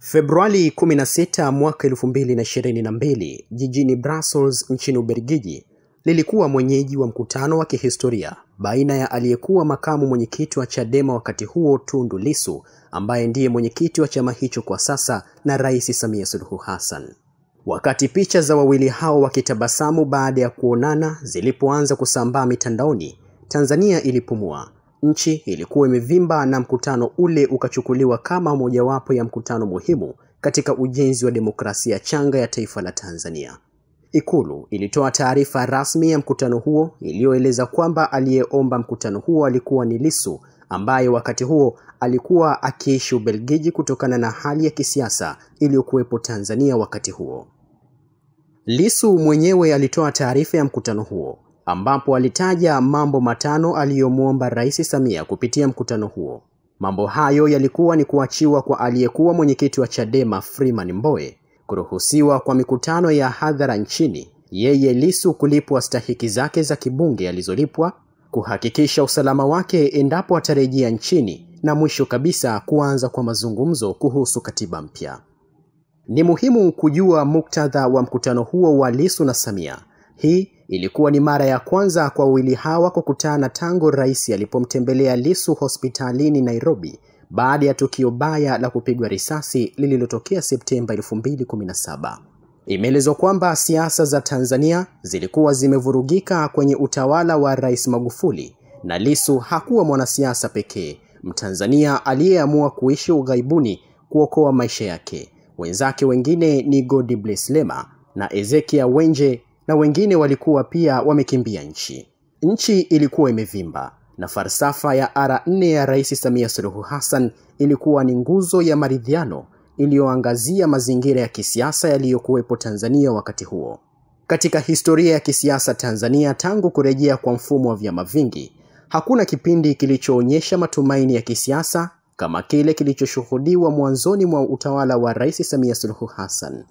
Februari 16 mwaka 2022, jijini Brussels nchini Ubelgiji, lilikuwa mwenyeji wa mkutano wa kihistoria baina ya aliyekuwa makamu mwenyekiti wa Chadema wakati huo Tundu Lissu, ambaye ndiye mwenyekiti wa chama hicho kwa sasa, na Rais Samia Suluhu Hassan. Wakati picha za wawili hao wakitabasamu baada ya kuonana zilipoanza kusambaa mitandaoni, Tanzania ilipumua. Nchi ilikuwa imevimba na mkutano ule ukachukuliwa kama mojawapo ya mkutano muhimu katika ujenzi wa demokrasia changa ya taifa la Tanzania. Ikulu ilitoa taarifa rasmi ya mkutano huo iliyoeleza kwamba aliyeomba mkutano huo alikuwa ni Lissu, ambaye wakati huo alikuwa akiishi Ubelgiji kutokana na hali ya kisiasa iliyokuwepo Tanzania wakati huo. Lissu mwenyewe alitoa taarifa ya mkutano huo, ambapo alitaja mambo matano aliyomuomba Rais Samia kupitia mkutano huo. Mambo hayo yalikuwa ni kuachiwa kwa aliyekuwa mwenyekiti wa Chadema Freeman Mbowe, kuruhusiwa kwa mikutano ya hadhara nchini, yeye Lissu kulipwa stahiki zake za kibunge alizolipwa, kuhakikisha usalama wake endapo atarejea nchini, na mwisho kabisa kuanza kwa mazungumzo kuhusu katiba mpya. Ni muhimu kujua muktadha wa mkutano huo wa Lissu na Samia. Hii ilikuwa ni mara ya kwanza kwa wawili hawa kukutana tangu rais alipomtembelea Lissu hospitalini Nairobi baada ya tukio baya la kupigwa risasi lililotokea Septemba 2017. Imeelezwa kwamba siasa za Tanzania zilikuwa zimevurugika kwenye utawala wa Rais Magufuli, na Lissu hakuwa mwanasiasa pekee Mtanzania aliyeamua kuishi ughaibuni kuokoa maisha yake. Wenzake wengine ni Godbless Lema na Ezekiel Wenje, na wengine walikuwa pia wamekimbia nchi. Nchi ilikuwa imevimba, na falsafa ya R4 ya Rais Samia Suluhu Hassan ilikuwa ni nguzo ya maridhiano iliyoangazia mazingira ya kisiasa yaliyokuwepo Tanzania wakati huo. Katika historia ya kisiasa Tanzania tangu kurejea kwa mfumo wa vyama vingi, hakuna kipindi kilichoonyesha matumaini ya kisiasa kama kile kilichoshuhudiwa mwanzoni mwa utawala wa Rais Samia Suluhu Hassan.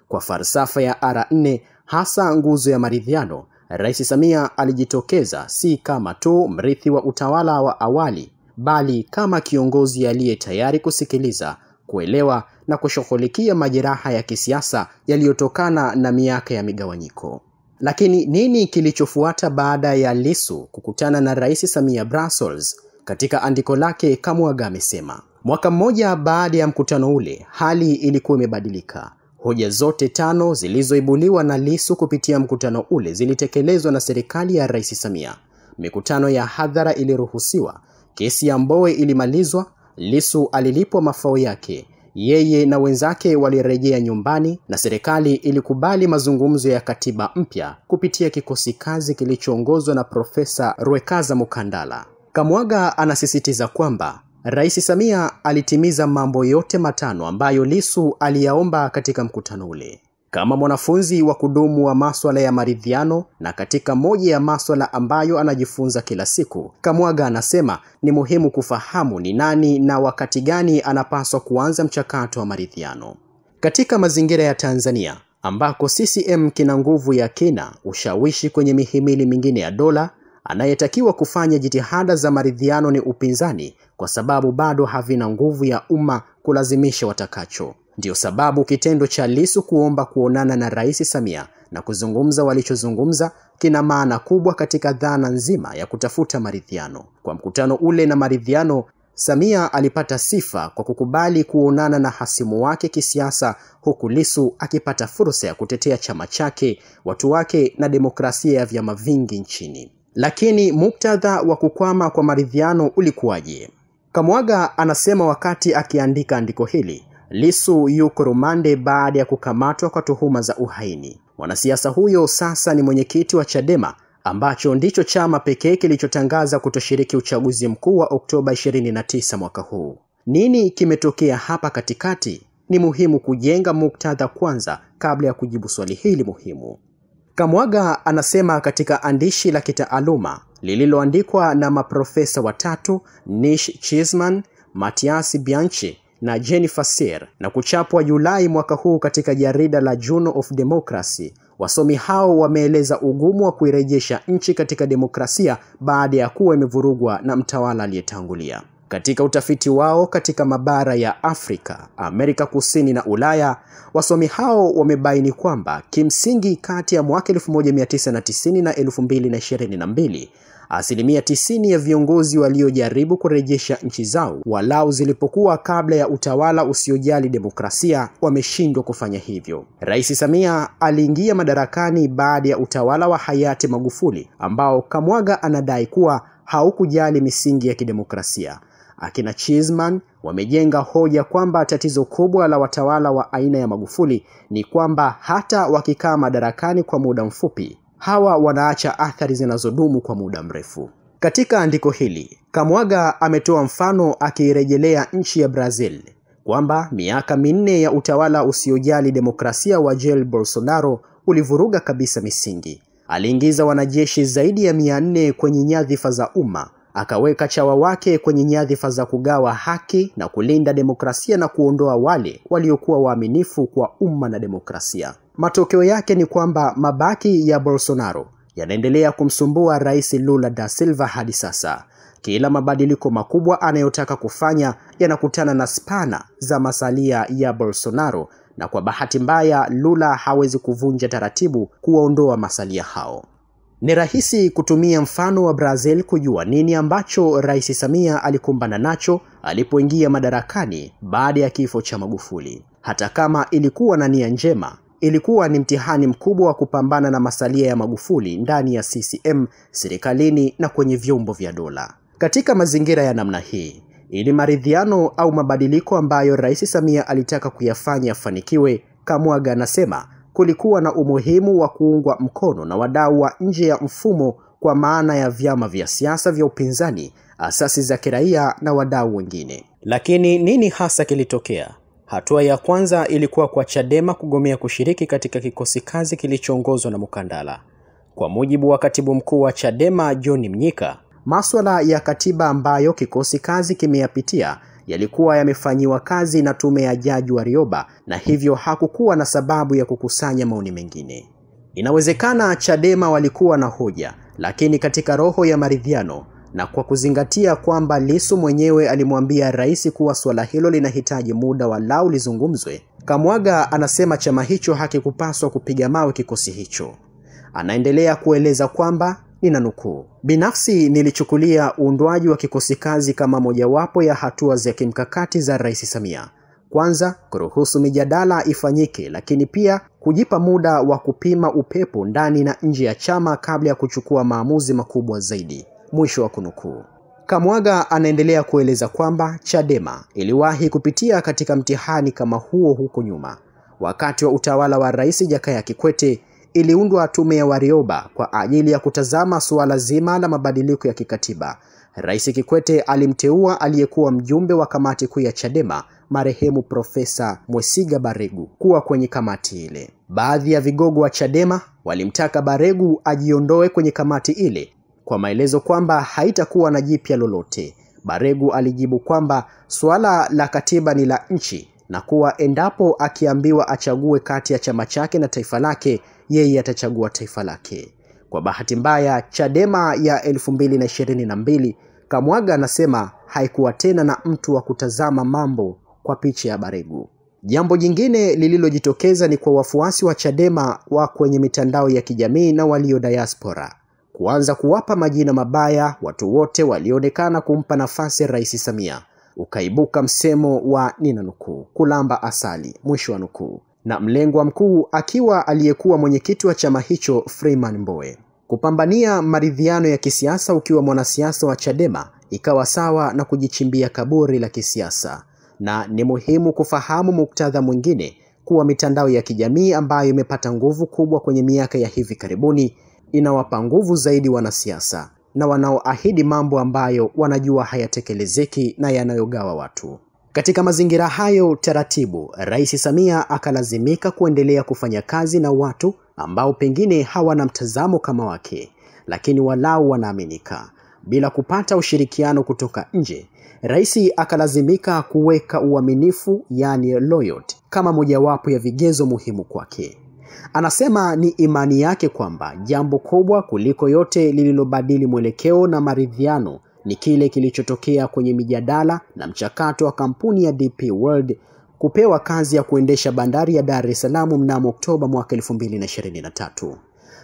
Kwa falsafa ya R4, hasa nguzo ya maridhiano, Rais Samia alijitokeza si kama tu mrithi wa utawala wa awali, bali kama kiongozi aliye tayari kusikiliza, kuelewa na kushughulikia majeraha ya kisiasa yaliyotokana na miaka ya migawanyiko. Lakini nini kilichofuata baada ya Lissu kukutana na Rais Samia Brussels? Katika andiko lake, Kamwaga amesema, mwaka mmoja baada ya mkutano ule, hali ilikuwa imebadilika. Hoja zote 5 zilizoibuliwa na Lissu kupitia mkutano ule zilitekelezwa na serikali ya Rais Samia. Mikutano ya hadhara iliruhusiwa, kesi ya Mbowe ilimalizwa, Lissu alilipwa mafao yake, yeye na wenzake walirejea nyumbani, na serikali ilikubali mazungumzo ya katiba mpya kupitia kikosi kazi kilichoongozwa na Profesa Rwekaza Mukandala. Kamwaga anasisitiza kwamba Rais Samia alitimiza mambo yote 5 ambayo Lissu aliyaomba katika mkutano ule. Kama mwanafunzi wa kudumu wa masuala ya maridhiano na katika moja ya masuala ambayo anajifunza kila siku, Kamwaga anasema ni muhimu kufahamu ni nani na wakati gani anapaswa kuanza mchakato wa maridhiano. Katika mazingira ya Tanzania ambako CCM kina nguvu ya kina, ushawishi kwenye mihimili mingine ya dola, anayetakiwa kufanya jitihada za maridhiano ni upinzani, kwa sababu bado havina nguvu ya umma kulazimisha watakacho. Ndio sababu kitendo cha Lissu kuomba kuonana na Rais Samia na kuzungumza walichozungumza kina maana kubwa katika dhana nzima ya kutafuta maridhiano. Kwa mkutano ule na maridhiano, Samia alipata sifa kwa kukubali kuonana na hasimu wake kisiasa, huku Lissu akipata fursa ya kutetea chama chake, watu wake na demokrasia ya vyama vingi nchini. Lakini muktadha wa kukwama kwa maridhiano ulikuwaje? Kamwaga anasema wakati akiandika andiko hili, Lissu yuko rumande baada ya kukamatwa kwa tuhuma za uhaini. Mwanasiasa huyo sasa ni mwenyekiti wa Chadema, ambacho ndicho chama pekee kilichotangaza kutoshiriki uchaguzi mkuu wa Oktoba 29 mwaka huu. Nini kimetokea hapa katikati? Ni muhimu kujenga muktadha kwanza kabla ya kujibu swali hili muhimu. Kamwaga anasema katika andishi la kitaaluma lililoandikwa na maprofesa watatu, Nish Chisman, Matias Bianchi na Jennifer Sear, na kuchapwa Julai mwaka huu katika jarida la Journal of Democracy, wasomi hao wameeleza ugumu wa kuirejesha nchi katika demokrasia baada ya kuwa imevurugwa na mtawala aliyetangulia. Katika utafiti wao katika mabara ya Afrika, Amerika Kusini na Ulaya, wasomi hao wamebaini kwamba kimsingi kati ya mwaka 1990 na 2022, asilimia 90 ya viongozi waliojaribu kurejesha nchi zao walau zilipokuwa kabla ya utawala usiojali demokrasia wameshindwa kufanya hivyo. Rais Samia aliingia madarakani baada ya utawala wa hayati Magufuli ambao Kamwaga anadai kuwa haukujali misingi ya kidemokrasia. Akina Cheeseman wamejenga hoja kwamba tatizo kubwa la watawala wa aina ya Magufuli ni kwamba hata wakikaa madarakani kwa muda mfupi, hawa wanaacha athari zinazodumu kwa muda mrefu. Katika andiko hili, Kamwaga ametoa mfano akirejelea nchi ya Brazil kwamba miaka 4 ya utawala usiojali demokrasia wa Jair Bolsonaro ulivuruga kabisa misingi. Aliingiza wanajeshi zaidi ya 400 kwenye nyadhifa za umma, akaweka chawa wake kwenye nyadhifa za kugawa haki na kulinda demokrasia na kuondoa wale waliokuwa waaminifu kwa umma na demokrasia. Matokeo yake ni kwamba mabaki ya Bolsonaro yanaendelea kumsumbua Rais Lula da Silva hadi sasa. Kila mabadiliko makubwa anayotaka kufanya yanakutana na spana za masalia ya Bolsonaro, na kwa bahati mbaya Lula hawezi kuvunja taratibu kuwaondoa masalia hao. Ni rahisi kutumia mfano wa Brazil kujua nini ambacho Rais Samia alikumbana nacho alipoingia madarakani baada ya kifo cha Magufuli. Hata kama ilikuwa na nia njema, ilikuwa ni mtihani mkubwa wa kupambana na masalia ya Magufuli ndani ya CCM, serikalini na kwenye vyombo vya dola. Katika mazingira ya namna hii, ili maridhiano au mabadiliko ambayo Rais Samia alitaka kuyafanya yafanikiwe, Kamwaga anasema kulikuwa na umuhimu wa kuungwa mkono na wadau wa nje ya mfumo, kwa maana ya vyama vya siasa vya upinzani, asasi za kiraia na wadau wengine. Lakini nini hasa kilitokea? Hatua ya kwanza ilikuwa kwa Chadema kugomea kushiriki katika kikosi kazi kilichoongozwa na Mkandala. Kwa mujibu wa katibu mkuu wa Chadema John Mnyika, masuala ya katiba ambayo kikosi kazi kimeyapitia yalikuwa yamefanyiwa kazi na tume ya Jaji Warioba, na hivyo hakukuwa na sababu ya kukusanya maoni mengine. Inawezekana Chadema walikuwa na hoja, lakini katika roho ya maridhiano na kwa kuzingatia kwamba Lissu mwenyewe alimwambia rais kuwa swala hilo linahitaji muda walau lizungumzwe, Kamwaga anasema chama hicho hakikupaswa kupiga mawe kikosi hicho. Anaendelea kueleza kwamba, ninanukuu, binafsi nilichukulia uundwaji wa kikosi kazi kama mojawapo ya hatua za kimkakati za Rais Samia. Kwanza, kuruhusu mijadala ifanyike, lakini pia kujipa muda wa kupima upepo ndani na nje ya chama kabla ya kuchukua maamuzi makubwa zaidi. Mwisho wa kunukuu. Kamwaga anaendelea kueleza kwamba Chadema iliwahi kupitia katika mtihani kama huo huko nyuma. Wakati wa utawala wa Rais Jakaya Kikwete iliundwa tume ya Warioba kwa ajili ya kutazama suala zima la mabadiliko ya kikatiba. Rais Kikwete alimteua aliyekuwa mjumbe wa kamati kuu ya Chadema, marehemu Profesa Mwesiga Baregu, kuwa kwenye kamati ile. Baadhi ya vigogo wa Chadema walimtaka Baregu ajiondoe kwenye kamati ile kwa maelezo kwamba haitakuwa na jipya lolote. Baregu alijibu kwamba suala la katiba ni la nchi, na kuwa endapo akiambiwa achague kati ya chama chake na taifa lake, yeye atachagua taifa lake. Kwa bahati mbaya, Chadema ya 2022, Kamwaga anasema haikuwa tena na mtu wa kutazama mambo kwa picha ya Baregu. Jambo jingine lililojitokeza ni kwa wafuasi wa Chadema wa kwenye mitandao ya kijamii na walio diaspora kuanza kuwapa majina mabaya watu wote walionekana kumpa nafasi Rais Samia. Ukaibuka msemo wa, ninanukuu, kulamba asali, mwisho wa nukuu, na mlengwa mkuu akiwa aliyekuwa mwenyekiti wa chama hicho Freeman Mbowe. Kupambania maridhiano ya kisiasa ukiwa mwanasiasa wa Chadema ikawa sawa na kujichimbia kaburi la kisiasa. Na ni muhimu kufahamu muktadha mwingine kuwa mitandao ya kijamii ambayo imepata nguvu kubwa kwenye miaka ya hivi karibuni inawapa nguvu zaidi wanasiasa na wanaoahidi mambo ambayo wanajua hayatekelezeki na yanayogawa watu. Katika mazingira hayo, taratibu Rais Samia akalazimika kuendelea kufanya kazi na watu ambao pengine hawana mtazamo kama wake, lakini walau wanaaminika. Bila kupata ushirikiano kutoka nje, Rais akalazimika kuweka uaminifu, yani loyalty, kama mojawapo ya vigezo muhimu kwake. Anasema ni imani yake kwamba jambo kubwa kuliko yote lililobadili mwelekeo na maridhiano ni kile kilichotokea kwenye mijadala na mchakato wa kampuni ya DP World kupewa kazi ya kuendesha bandari ya Dar es Salaam mnamo Oktoba mwaka 2023.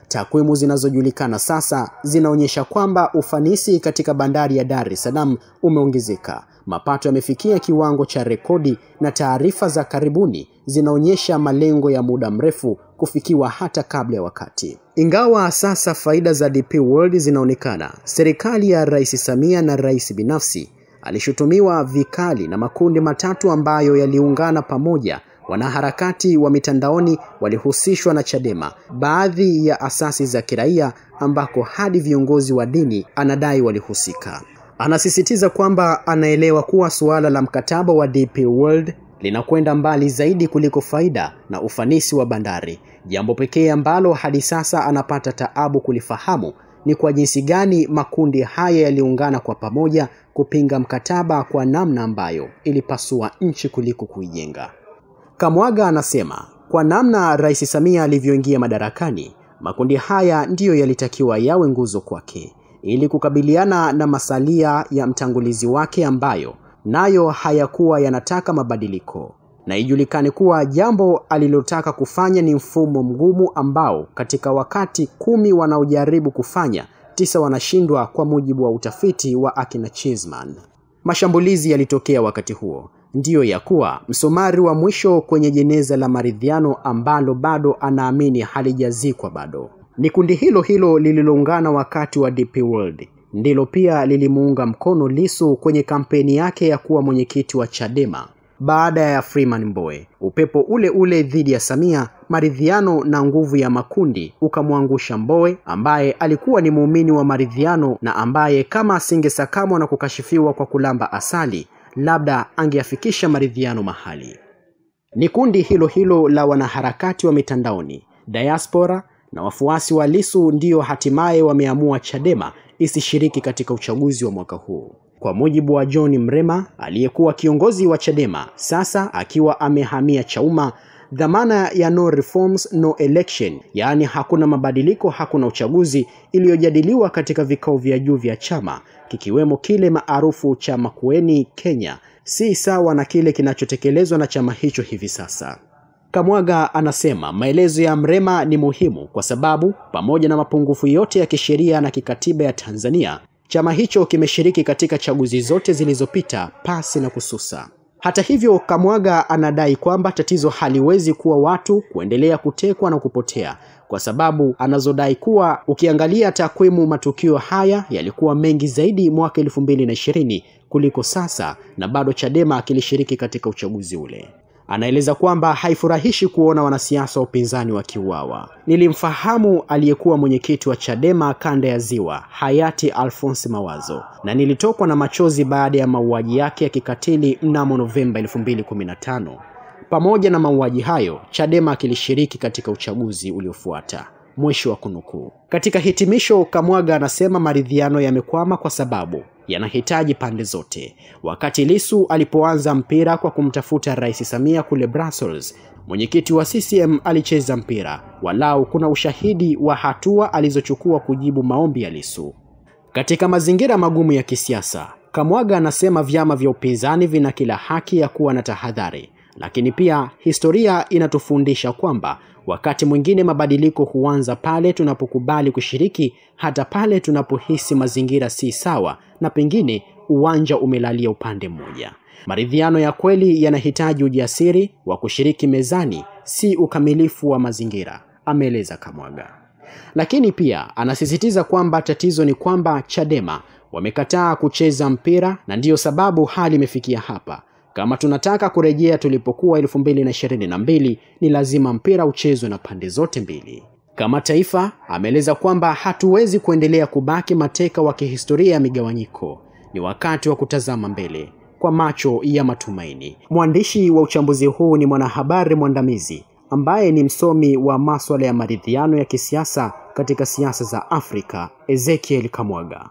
Takwimu zinazojulikana sasa zinaonyesha kwamba ufanisi katika bandari ya Dar es Salaam umeongezeka. Mapato yamefikia kiwango cha rekodi na taarifa za karibuni zinaonyesha malengo ya muda mrefu kufikiwa hata kabla ya wakati. Ingawa sasa faida za DP World zinaonekana, serikali ya Rais Samia na rais binafsi alishutumiwa vikali na makundi matatu ambayo yaliungana pamoja. Wanaharakati wa mitandaoni walihusishwa na Chadema, baadhi ya asasi za kiraia ambako hadi viongozi wa dini anadai walihusika. Anasisitiza kwamba anaelewa kuwa suala la mkataba wa DP World linakwenda mbali zaidi kuliko faida na ufanisi wa bandari. Jambo pekee ambalo hadi sasa anapata taabu kulifahamu ni kwa jinsi gani makundi haya yaliungana kwa pamoja kupinga mkataba kwa namna ambayo ilipasua nchi kuliko kuijenga. Kamwaga anasema kwa namna Rais Samia alivyoingia madarakani, makundi haya ndiyo yalitakiwa yawe nguzo kwake ili kukabiliana na masalia ya mtangulizi wake ambayo nayo hayakuwa yanataka mabadiliko. Na ijulikane kuwa jambo alilotaka kufanya ni mfumo mgumu ambao katika wakati 10 wanaojaribu kufanya 9 wanashindwa, kwa mujibu wa utafiti wa akina Cheeseman. Mashambulizi yalitokea wakati huo, ndiyo ya kuwa msomari wa mwisho kwenye jeneza la maridhiano ambalo bado anaamini halijazikwa bado. Ni kundi hilo hilo lililoungana wakati wa DP World ndilo pia lilimuunga mkono Lissu kwenye kampeni yake ya kuwa mwenyekiti wa Chadema. Baada ya Freeman Mbowe, upepo ule ule dhidi ya Samia, maridhiano na nguvu ya makundi ukamwangusha Mbowe ambaye alikuwa ni muumini wa maridhiano na ambaye kama asingesakamwa na kukashifiwa kwa kulamba asali, labda angeafikisha maridhiano mahali. Ni kundi hilo hilo la wanaharakati wa mitandaoni, diaspora na wafuasi wa Lissu ndio hatimaye wameamua Chadema isishiriki katika uchaguzi wa mwaka huu. Kwa mujibu wa John Mrema, aliyekuwa kiongozi wa Chadema sasa akiwa amehamia Chauma, dhamana ya no reforms no election, yaani hakuna mabadiliko hakuna uchaguzi, iliyojadiliwa katika vikao vya juu vya chama kikiwemo kile maarufu cha Makueni Kenya, si sawa na kile kinachotekelezwa na chama hicho hivi sasa. Kamwaga anasema maelezo ya Mrema ni muhimu kwa sababu pamoja na mapungufu yote ya kisheria na kikatiba ya Tanzania, chama hicho kimeshiriki katika chaguzi zote zilizopita pasi na kususa. Hata hivyo, Kamwaga anadai kwamba tatizo haliwezi kuwa watu kuendelea kutekwa na kupotea, kwa sababu anazodai kuwa ukiangalia takwimu matukio haya yalikuwa mengi zaidi mwaka 2020 kuliko sasa, na bado Chadema akilishiriki katika uchaguzi ule. Anaeleza kwamba haifurahishi kuona wanasiasa wa upinzani wakiuawa. Nilimfahamu aliyekuwa mwenyekiti wa Chadema kanda ya Ziwa, hayati Alphonse Mawazo, na nilitokwa na machozi baada ya mauaji yake ya kikatili mnamo Novemba 2015. Pamoja na mauaji hayo, Chadema kilishiriki katika uchaguzi uliofuata. Mwisho wa kunukuu. Katika hitimisho, Kamwaga anasema maridhiano yamekwama kwa sababu yanahitaji pande zote. Wakati Lissu alipoanza mpira kwa kumtafuta Rais Samia kule Brussels, mwenyekiti wa CCM alicheza mpira. Walau kuna ushahidi wa hatua alizochukua kujibu maombi ya Lissu. Katika mazingira magumu ya kisiasa, Kamwaga anasema vyama vya upinzani vina kila haki ya kuwa na tahadhari, lakini pia historia inatufundisha kwamba wakati mwingine mabadiliko huanza pale tunapokubali kushiriki, hata pale tunapohisi mazingira si sawa na pengine uwanja umelalia upande mmoja. Maridhiano ya kweli yanahitaji ujasiri wa kushiriki mezani, si ukamilifu wa mazingira, ameeleza Kamwaga. Lakini pia anasisitiza kwamba tatizo ni kwamba Chadema wamekataa kucheza mpira na ndiyo sababu hali imefikia hapa. Kama tunataka kurejea tulipokuwa 2022, ni lazima mpira uchezwe na pande zote mbili. Kama taifa, ameeleza kwamba hatuwezi kuendelea kubaki mateka wa kihistoria ya migawanyiko. Ni wakati wa kutazama mbele kwa macho ya matumaini. Mwandishi wa uchambuzi huu ni mwanahabari mwandamizi ambaye ni msomi wa masuala ya maridhiano ya kisiasa katika siasa za Afrika, Ezekiel Kamwaga.